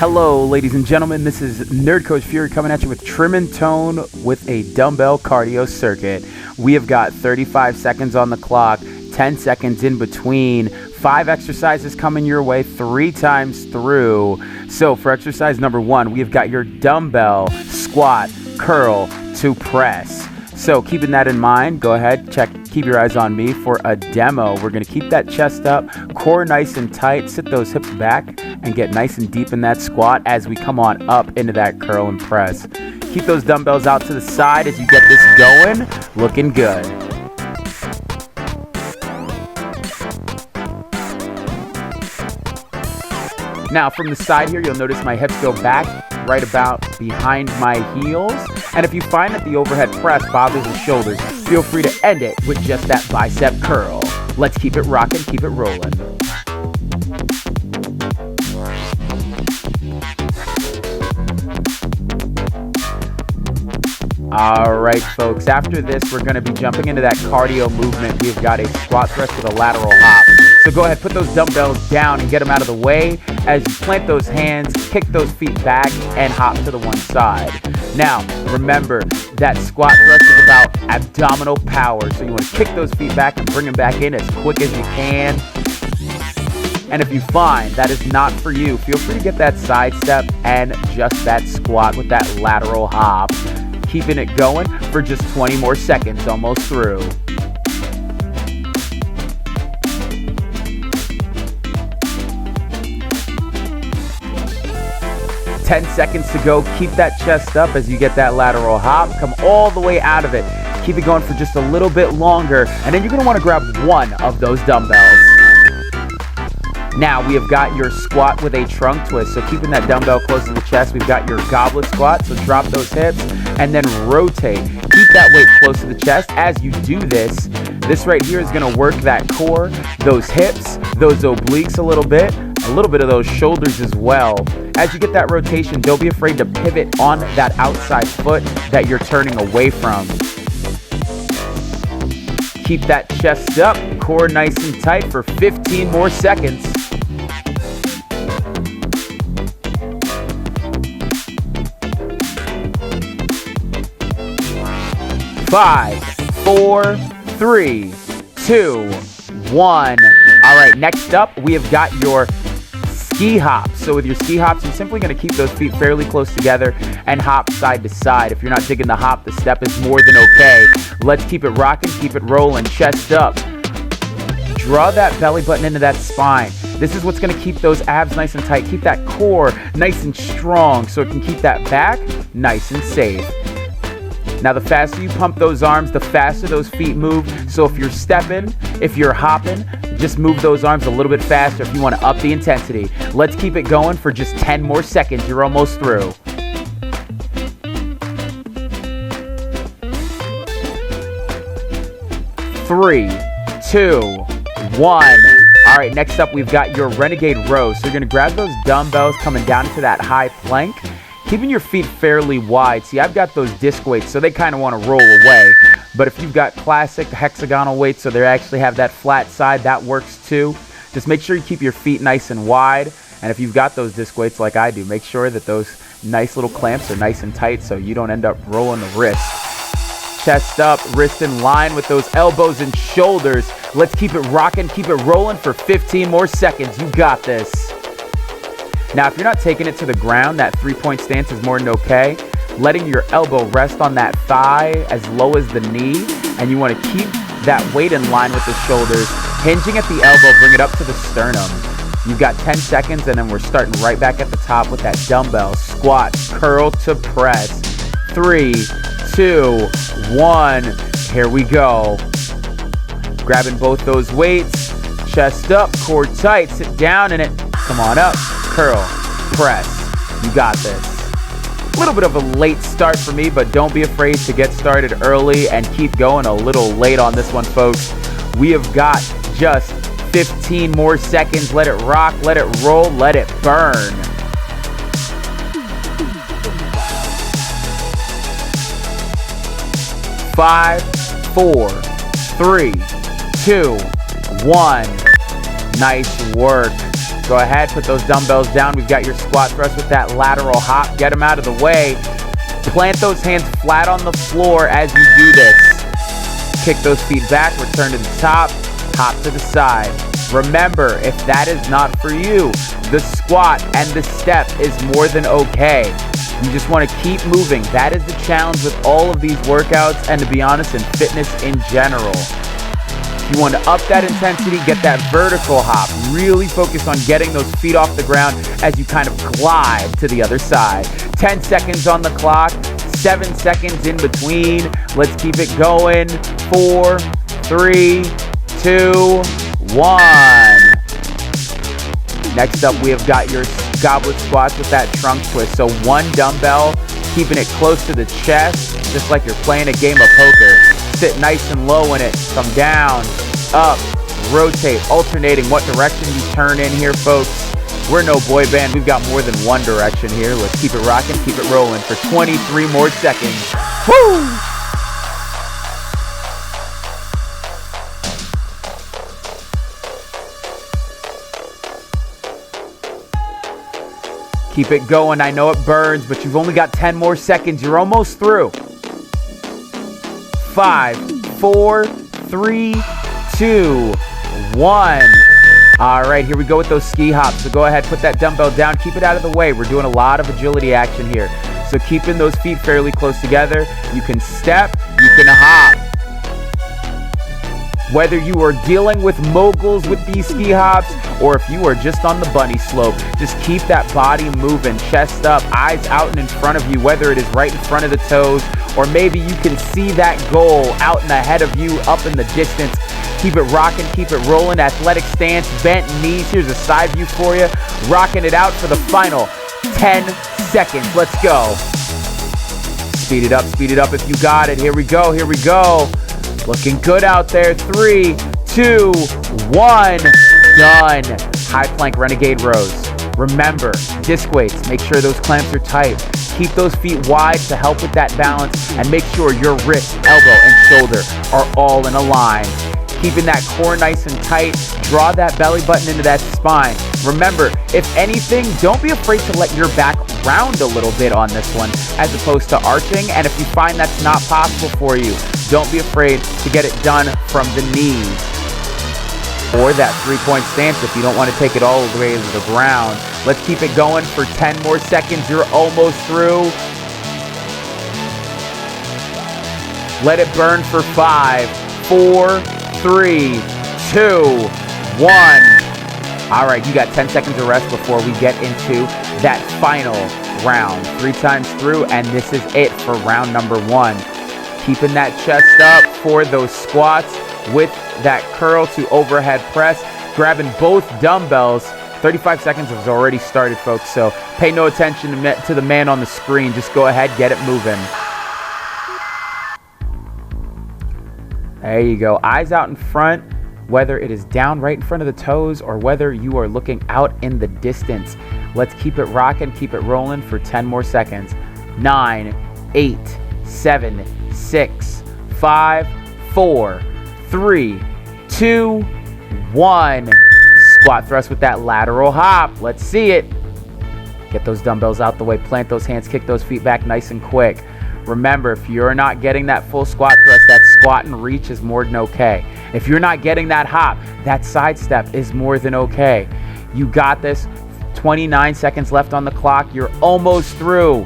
Hello, ladies and gentlemen. This is Nerd Coach Fury coming at you with trim and tone with a dumbbell cardio circuit. We have got 35 seconds on the clock, 10 seconds in between, 5 exercises coming your way 3 times through. So for exercise number 1, we have got your dumbbell, squat, curl to press. So keeping that in mind, go ahead, keep your eyes on me for a demo. We're gonna keep that chest up, core nice and tight, sit those hips back, and get nice and deep in that squat as we come on up into that curl and press. Keep those dumbbells out to the side as you get this going, looking good. Now from the side here, you'll notice my hips go back right about behind my heels. And if you find that the overhead press bothers the shoulders, feel free to end it with just that bicep curl. Let's keep it rocking, keep it rolling. All right, folks, after this, we're going to be jumping into that cardio movement. We've got a squat thrust with a lateral hop. So go ahead, put those dumbbells down and get them out of the way as you plant those hands, kick those feet back, and hop to the one side. Now, remember that squat thrust is about abdominal power. So you want to kick those feet back and bring them back in as quick as you can. And if you find that is not for you, feel free to get that side step and just that squat with that lateral hop. Keeping it going for just 20 more seconds, almost through. Ten seconds to go. Keep that chest up as you get that lateral hop. Come all the way out of it. Keep it going for just a little bit longer. And then you're going to want to grab one of those dumbbells. Now we have got your squat with a trunk twist. So keeping that dumbbell close to the chest, we've got your goblet squat. So drop those hips and then rotate. Keep that weight close to the chest. As you do this, this right here is going to work that core, those hips, those obliques a little bit of those shoulders as well. As you get that rotation, don't be afraid to pivot on that outside foot that you're turning away from. Keep that chest up, core nice and tight for 15 more seconds. 5, 4, 3, 2, 1. All right, next up, we have got your ski hops. So with your ski hops, you're simply going to keep those feet fairly close together and hop side to side. If you're not digging the hop, the step is more than okay. Let's keep it rocking, keep it rolling, chest up. Draw that belly button into that spine. This is what's going to keep those abs nice and tight. Keep that core nice and strong so it can keep that back nice and safe. Now, the faster you pump those arms, the faster those feet move. So if you're stepping, if you're hopping, just move those arms a little bit faster if you want to up the intensity. Let's keep it going for just 10 more seconds. You're almost through. 3, 2, 1. All right, next up, we've got your renegade row. So you're going to grab those dumbbells coming down into that high plank, keeping your feet fairly wide. See, I've got those disc weights, so they kind of want to roll away. But if you've got classic hexagonal weights, so they actually have that flat side, that works too. Just make sure you keep your feet nice and wide. And if you've got those disc weights like I do, make sure that those nice little clamps are nice and tight so you don't end up rolling the wrist. Chest up, wrist in line with those elbows and shoulders. Let's keep it rocking, keep it rolling for 15 more seconds. You got this. Now, if you're not taking it to the ground, that 3-point stance is more than okay. Letting your elbow rest on that thigh as low as the knee, and you want to keep that weight in line with the shoulders. Hinging at the elbow, bring it up to the sternum. You've got 10 seconds, and then we're starting right back at the top with that dumbbell. Squat, curl to press. 3, 2, 1. Here we go. Grabbing both those weights. Chest up, core tight. Sit down in it. Come on up. Curl, press. You got this. A little bit of a late start for me, but don't be afraid to get started early and keep going a little late on this one, folks. We have got just 15 more seconds. Let it rock, let it roll, let it burn. 5, 4, 3, 2, 1. Nice work. Go ahead, put those dumbbells down. We've got your squat thrust with that lateral hop. Get them out of the way. Plant those hands flat on the floor as you do this. Kick those feet back, return to the top, hop to the side. Remember, if that is not for you, the squat and the step is more than okay. You just want to keep moving. That is the challenge with all of these workouts, and to be honest, in fitness in general. If you want to up that intensity, get that vertical hop. Really focus on getting those feet off the ground as you kind of glide to the other side. 10 seconds on the clock, 7 seconds in between. Let's keep it going. 4, 3, 2, 1. Next up, we have got your goblet squats with that trunk twist. So one dumbbell, keeping it close to the chest, just like you're playing a game of poker. Sit nice and low in it. Come down, up, rotate, alternating what direction you turn in here, folks. We're no boy band. We've got more than one direction here. Let's keep it rocking, keep it rolling for 23 more seconds. Woo! Keep it going. I know it burns, but you've only got 10 more seconds. You're almost through. 5, 4, 3, 2, 1. All right, here we go with those ski hops. So go ahead, put that dumbbell down. Keep it out of the way. We're doing a lot of agility action here. So keeping those feet fairly close together. You can step, you can hop. Whether you are dealing with moguls with these ski hops or if you are just on the bunny slope, just keep that body moving, chest up, eyes out and in front of you, whether it is right in front of the toes or maybe you can see that goal out and ahead of you up in the distance. Keep it rocking, keep it rolling, athletic stance, bent knees. Here's a side view for you. Rocking it out for the final 10 seconds. Let's go. Speed it up if you got it. Here we go, here we go. Looking good out there. 3, 2, 1. Done. High plank renegade rows. Remember, disc weights, make sure those clamps are tight. Keep those feet wide to help with that balance and make sure your wrist, elbow, and shoulder are all in a line. Keeping that core nice and tight. Draw that belly button into that spine. Remember, if anything, don't be afraid to let your back round a little bit on this one as opposed to arching. And if you find that's not possible for you, don't be afraid to get it done from the knees. Or that three-point stance if you don't want to take it all the way to the ground. Let's keep it going for 10 more seconds. You're almost through. Let it burn for 5, 4, 3, 2, 1. All right, you got 10 seconds of rest before we get into that final round. 3 times through, and this is it for round number 1. Keeping that chest up for those squats with that curl to overhead press. Grabbing both dumbbells. 35 seconds has already started, folks, so pay no attention to the man on the screen. Just go ahead, get it moving. There you go. Eyes out in front, whether it is down right in front of the toes or whether you are looking out in the distance. Let's keep it rocking, keep it rolling for 10 more seconds. 9, 8, 7, 6, 5, 4, 3, 2, 1. Squat thrust with that lateral hop. Let's see it. Get those dumbbells out the way, plant those hands, kick those feet back nice and quick. Remember, if you're not getting that full squat thrust, that squat and reach is more than okay. If you're not getting that hop, that side step is more than okay. You got this. 29 seconds left on the clock. You're almost through.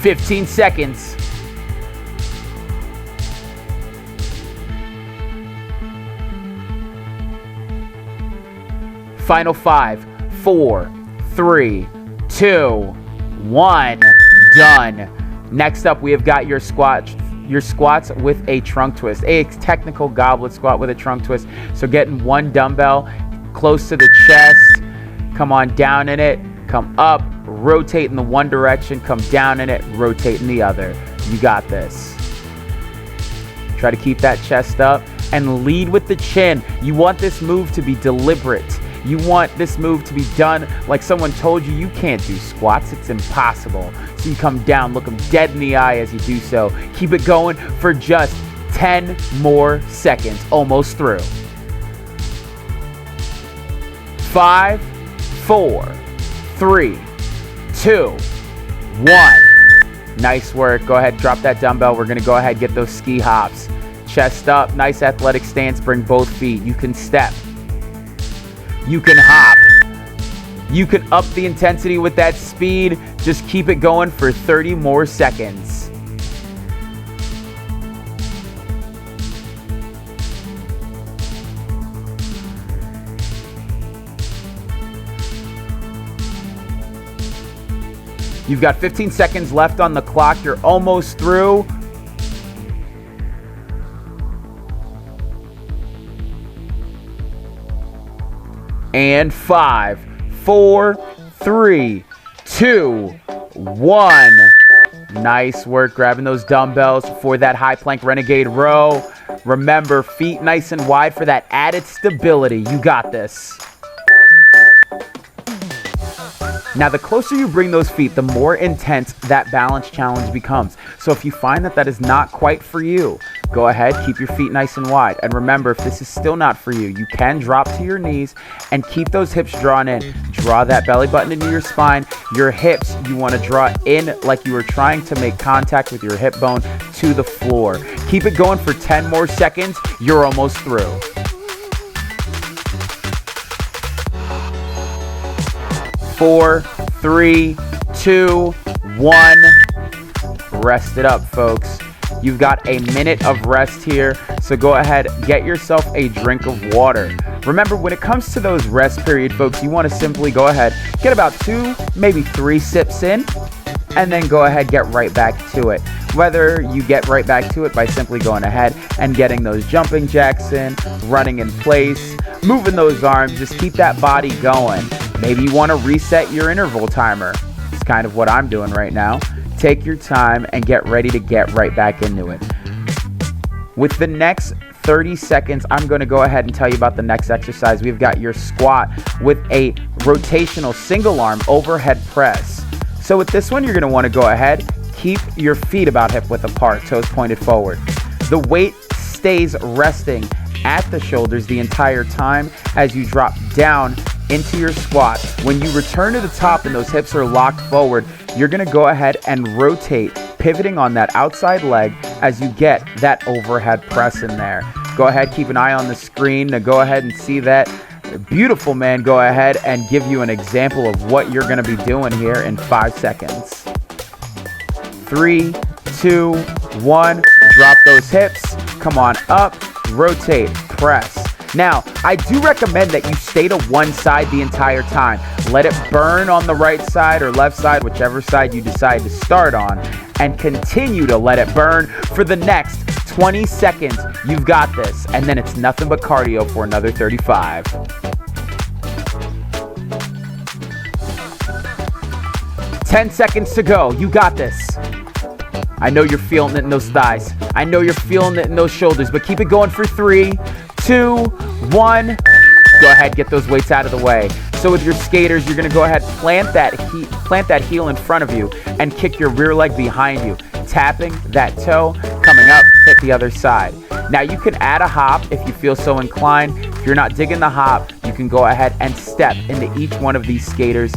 "15 seconds. Final 5, 4, 3, 2, 1. Done. Next up, we have got your squats with a trunk twist, a technical goblet squat with a trunk twist. So getting one dumbbell close to the chest, come on down in it, come up, rotate in the one direction, come down in it, rotate in the other. You got this. Try to keep that chest up and lead with the chin. You want this move to be deliberate. You want this move to be done like someone told you you can't do squats. It's impossible. So you come down, look them dead in the eye as you do so. Keep it going for just 10 more seconds. Almost through. 5, 4, 3, 2, 1. Nice work. Go ahead, drop that dumbbell. We're going to go ahead and get those ski hops. Chest up, nice athletic stance. Bring both feet. You can step. You can hop. You can up the intensity with that speed. Just keep it going for 30 more seconds. You've got 15 seconds left on the clock. You're almost through. And 5, 4, 3, 2, 1. Nice work grabbing those dumbbells for that high plank renegade row. Remember, feet nice and wide for that added stability. You got this. Now, the closer you bring those feet, the more intense that balance challenge becomes. So if you find that that is not quite for you, go ahead, keep your feet nice and wide. And remember, if this is still not for you, you can drop to your knees and keep those hips drawn in. Draw that belly button into your spine. Your hips, you want to draw in like you were trying to make contact with your hip bone to the floor. Keep it going for 10 more seconds. You're almost through. 4, 3, 2, 1. Rest it up, folks. You've got a minute of rest here, so go ahead, get yourself a drink of water. Remember, when it comes to those rest period, folks, you want to simply go ahead, get about 2, maybe 3 sips in, and then go ahead, get right back to it. Whether you get right back to it by simply going ahead and getting those jumping jacks in, running in place, moving those arms, just keep that body going. Maybe you want to reset your interval timer. It's kind of what I'm doing right now. Take your time and get ready to get right back into it. With the next 30 seconds, I'm going to go ahead and tell you about the next exercise. We've got your squat with a rotational single arm overhead press. So with this one, you're going to want to go ahead, keep your feet about hip width apart, toes pointed forward. The weight stays resting at the shoulders the entire time as you drop down into your squat. When you return to the top and those hips are locked forward, you're going to go ahead and rotate, pivoting on that outside leg as you get that overhead press in there. Go ahead, keep an eye on the screen to go ahead and see that. Beautiful, man. Go ahead and give you an example of what you're going to be doing here in 5 seconds. 3, 2, 1. Drop those hips. Come on up. Rotate. Press. Now, I do recommend that you stay to one side the entire time. Let it burn on the right side or left side, whichever side you decide to start on, and continue to let it burn for the next 20 seconds. You've got this, and then it's nothing but cardio for another 35. Ten seconds to go. You got this. I know you're feeling it in those thighs. I know you're feeling it in those shoulders, but keep it going for 3, 2, 1. Go ahead, get those weights out of the way. So with your skaters, you're going to go ahead, plant that heel in front of you and kick your rear leg behind you, tapping that toe, coming up, hit the other side. Now you can add a hop if you feel so inclined. If you're not digging the hop, you can go ahead and step into each one of these skaters.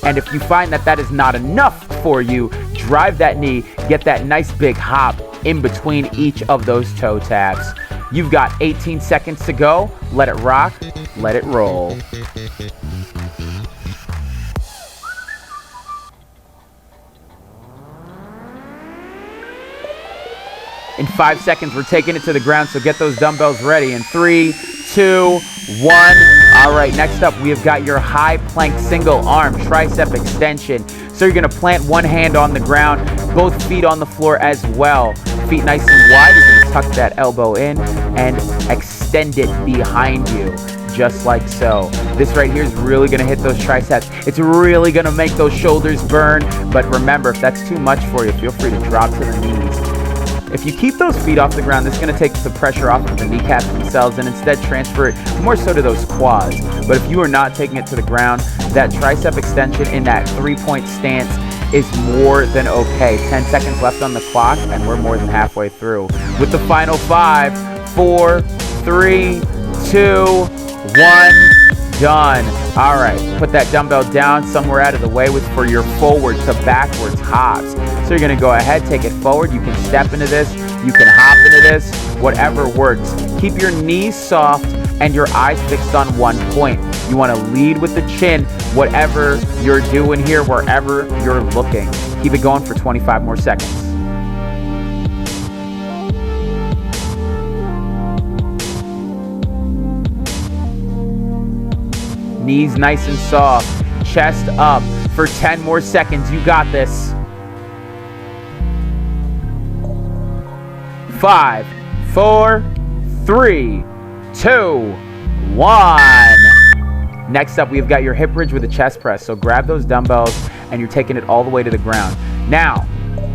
And if you find that that is not enough for you, drive that knee, get that nice big hop in between each of those toe taps. You've got 18 seconds to go. Let it rock, let it roll. In 5 seconds, we're taking it to the ground, so get those dumbbells ready. In 3, 2, 1. All right, next up, we have got your high plank single arm tricep extension. So you're gonna plant one hand on the ground, both feet on the floor as well. Feet nice and wide, you're gonna tuck that elbow in and extend it behind you, just like so. This right here is really gonna hit those triceps. It's really gonna make those shoulders burn, but remember, if that's too much for you, feel free to drop to the knees. If you keep those feet off the ground, this is going to take the pressure off of the kneecaps themselves and instead transfer it more so to those quads. But if you are not taking it to the ground, that tricep extension in that 3-point stance is more than okay. 10 seconds left on the clock, and we're more than halfway through. With the final 5, 4, 3, 2, 1, done. All right, put that dumbbell down somewhere out of the way for your forward to backwards hops. So you're gonna go ahead, take it forward. You can step into this, you can hop into this, whatever works. Keep your knees soft and your eyes fixed on one point. You wanna lead with the chin, whatever you're doing here, wherever you're looking. Keep it going for 25 more seconds. Knees nice and soft, chest up for 10 more seconds. You got this. 5, 4, 3, 2, 1. Next up, we've got your hip bridge with a chest press. So grab those dumbbells and you're taking it all the way to the ground. Now,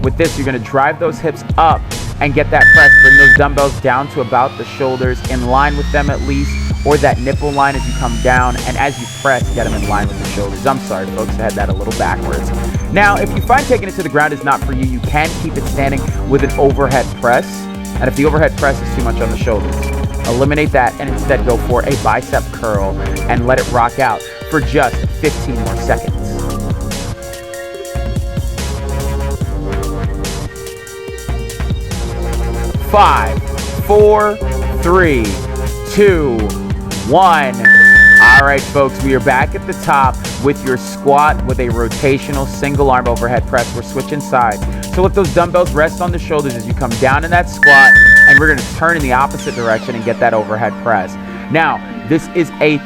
with this, you're gonna drive those hips up and get that press. Bring those dumbbells down to about the shoulders, in line with them at least, or that nipple line as you come down, and as you press, get them in line with the shoulders. I'm sorry, folks, I had that a little backwards. Now, if you find taking it to the ground is not for you, you can keep it standing with an overhead press, and if the overhead press is too much on the shoulders, eliminate that and instead go for a bicep curl and let it rock out for just 15 more seconds. 5, 4, 3, 2, 1. All right, folks, we are back at the top with your squat with a rotational single arm overhead press. We're switching sides. So let those dumbbells rest on the shoulders as you come down in that squat, and we're gonna turn in the opposite direction and get that overhead press. Now, this is a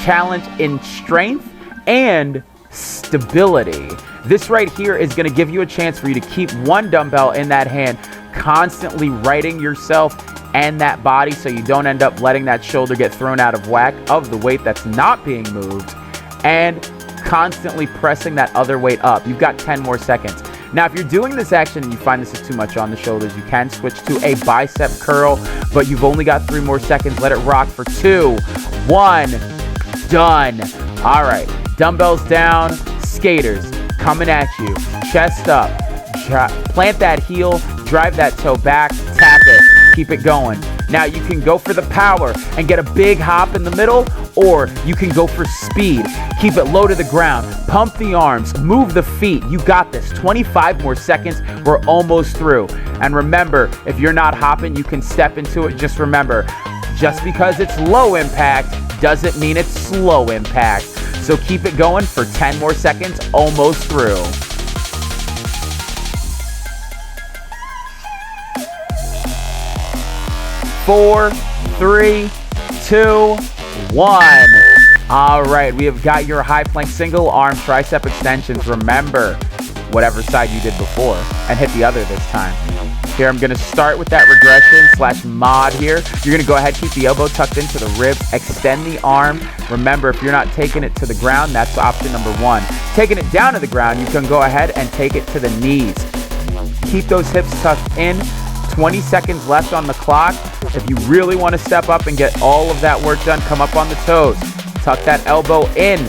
challenge in strength and stability. This right here is gonna give you a chance for you to keep one dumbbell in that hand, constantly righting yourself and that body so you don't end up letting that shoulder get thrown out of whack of the weight that's not being moved, and constantly pressing that other weight up. You've got 10 more seconds. Now, if you're doing this action and you find this is too much on the shoulders, you can switch to a bicep curl, but you've only got 3 more seconds. Let it rock for 2, 1, done. All right, dumbbells down, skaters coming at you, chest up, plant that heel, drive that toe back, tap it, keep it going. Now you can go for the power and get a big hop in the middle, or you can go for speed. Keep it low to the ground, pump the arms, move the feet. You got this. 25 more seconds, we're almost through. And remember, if you're not hopping, you can step into it. Just remember, just because it's low impact doesn't mean it's slow impact. So keep it going for 10 more seconds, almost through. 4, 3, 2, 1. All right, we have got your high plank single arm tricep extensions. Remember, whatever side you did before, and hit the other this time. Here, I'm gonna start with that regression / mod here. You're gonna go ahead, keep the elbow tucked into the ribs, extend the arm. Remember, if you're not taking it to the ground, that's option number 1. Taking it down to the ground, you can go ahead and take it to the knees. Keep those hips tucked in. 20 seconds left on the clock. If you really want to step up and get all of that work done, come up on the toes. Tuck that elbow in.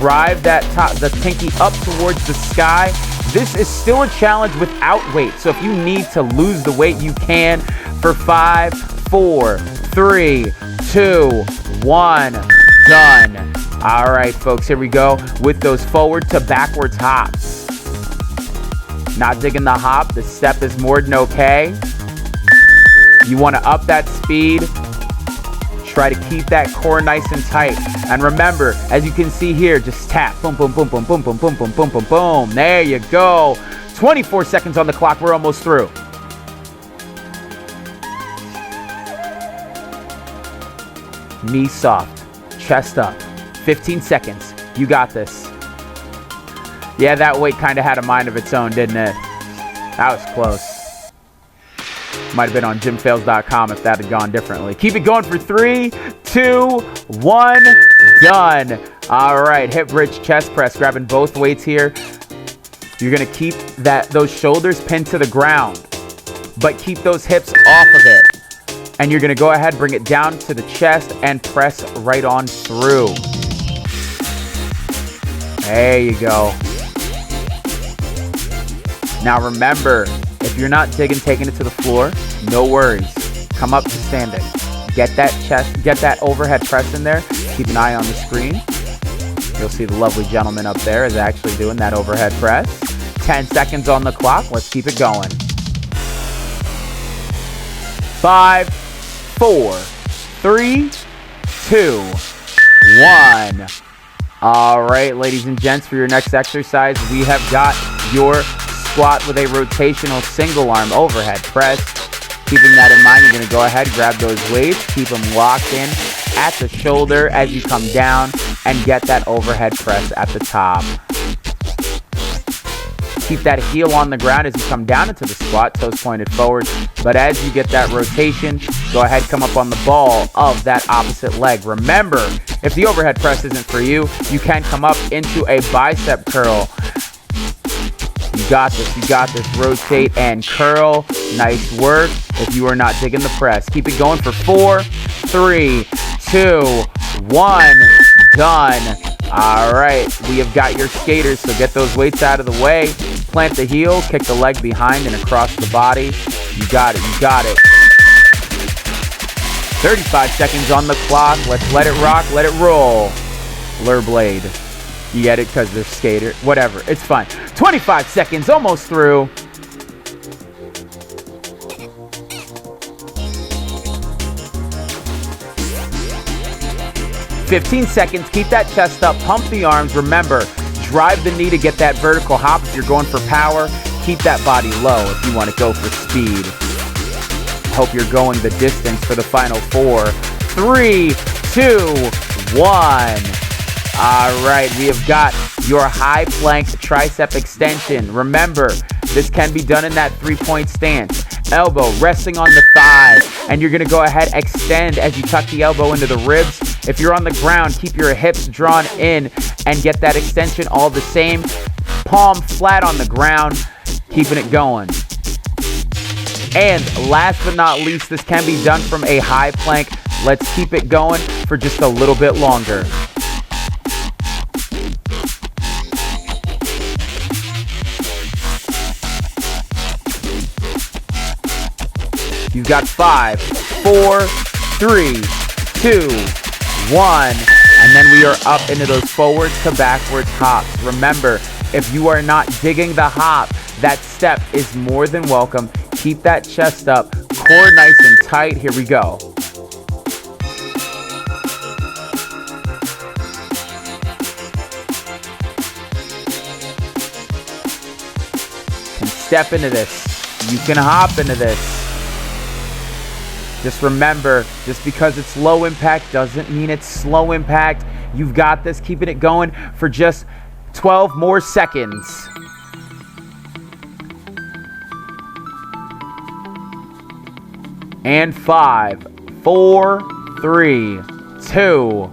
Drive the pinky up towards the sky. This is still a challenge without weight. So if you need to lose the weight, you can. For 5, 4, 3, 2, 1, done. All right, folks, here we go with those forward to backwards hops. Not digging the hop. The step is more than okay. You want to up that speed. Try to keep that core nice and tight. And remember, as you can see here, just tap. Boom, boom, boom, boom, boom, boom, boom, boom, boom, boom, boom. There you go. 24 seconds on the clock. We're almost through. Knees soft. Chest up. 15 seconds. You got this. Yeah, that weight kind of had a mind of its own, didn't it? That was close. Might have been on gymfails.com if that had gone differently. Keep it going for 3, 2, 1, done. All right, hip bridge, chest press, grabbing both weights here. You're gonna keep those shoulders pinned to the ground. but keep those hips off of it. And you're going to go ahead, bring it down to the chest and press right on through. There you go. Now remember, if you're not taking it to the floor, no worries. Come up to standing. Get that overhead press in there. Keep an eye on the screen. You'll see the lovely gentleman up there is actually doing that overhead press. 10 seconds on the clock. Let's keep it going. 5, 4, 3, 2, 1. All right, ladies and gents, for your next exercise, we have got your squat with a rotational single arm overhead press. Keeping that in mind, you're going to go ahead, grab those weights, keep them locked in at the shoulder as you come down and get that overhead press at the top. Keep that heel on the ground as you come down into the squat, toes pointed forward. But as you get that rotation, go ahead, come up on the ball of that opposite leg. Remember, if the overhead press isn't for you, you can come up into a bicep curl. You got this. Rotate and curl. Nice work. If you are not digging the press, keep it going for 4, 3, 2, 1. Done. All right, we have got your skaters, so get those weights out of the way. Plant the heel, kick the leg behind and across the body. You got it. 35 seconds on the clock. Let's let it rock, let it roll. Lure blade. You get it because they're skater. Whatever, it's fine. 25 seconds, almost through. "15 seconds, keep that chest up, pump the arms. Remember, drive the knee to get that vertical hop. If you're going for power, keep that body low if you want to go for speed. Hope you're going the distance for the final 4, 3, 2, 1. All right, we have got your high plank tricep extension. Remember, this can be done in that 3-point stance. Elbow resting on the thigh, and you're going to go ahead, extend as you tuck the elbow into the ribs. If you're on the ground, keep your hips drawn in and get that extension all the same. Palm flat on the ground, keeping it going. And last but not least, this can be done from a high plank. Let's keep it going for just a little bit longer. You've got 5, 4, 3, 2, 1, and then we are up into those forwards to backwards hops. Remember, if you are not digging the hop, that step is more than welcome. Keep that chest up, core nice and tight. Here we go. You can step into this. You can hop into this. Just remember, just because it's low impact doesn't mean it's slow impact. You've got this, keeping it going for just 12 more seconds. And 5, 4, 3, 2,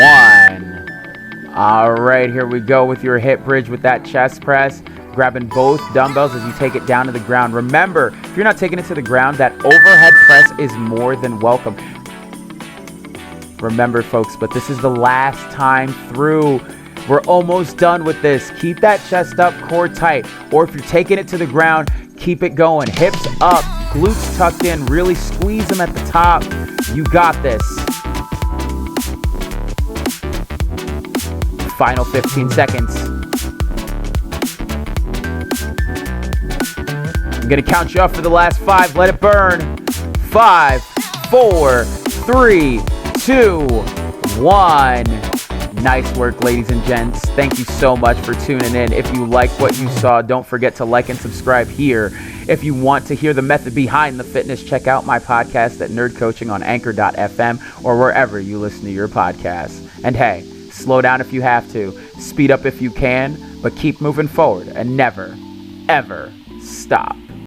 1. All right, here we go with your hip bridge with that chest press. Grabbing both dumbbells as you take it down to the ground. Remember, if you're not taking it to the ground, that overhead press is more than welcome. Remember, folks, but this is the last time through. We're almost done with this. Keep that chest up, core tight. Or if you're taking it to the ground, keep it going. Hips up, glutes tucked in. Really squeeze them at the top. You got this. Final 15 seconds. I'm going to count you up for the last 5. Let it burn. 5, 4, 3, 2, 1. Nice work, ladies and gents. Thank you so much for tuning in. If you like what you saw, don't forget to like and subscribe here. If you want to hear the method behind the fitness, check out my podcast at Nerd Coaching on Anchor.fm or wherever you listen to your podcasts. And hey, slow down if you have to. Speed up if you can, but keep moving forward and never, ever stop.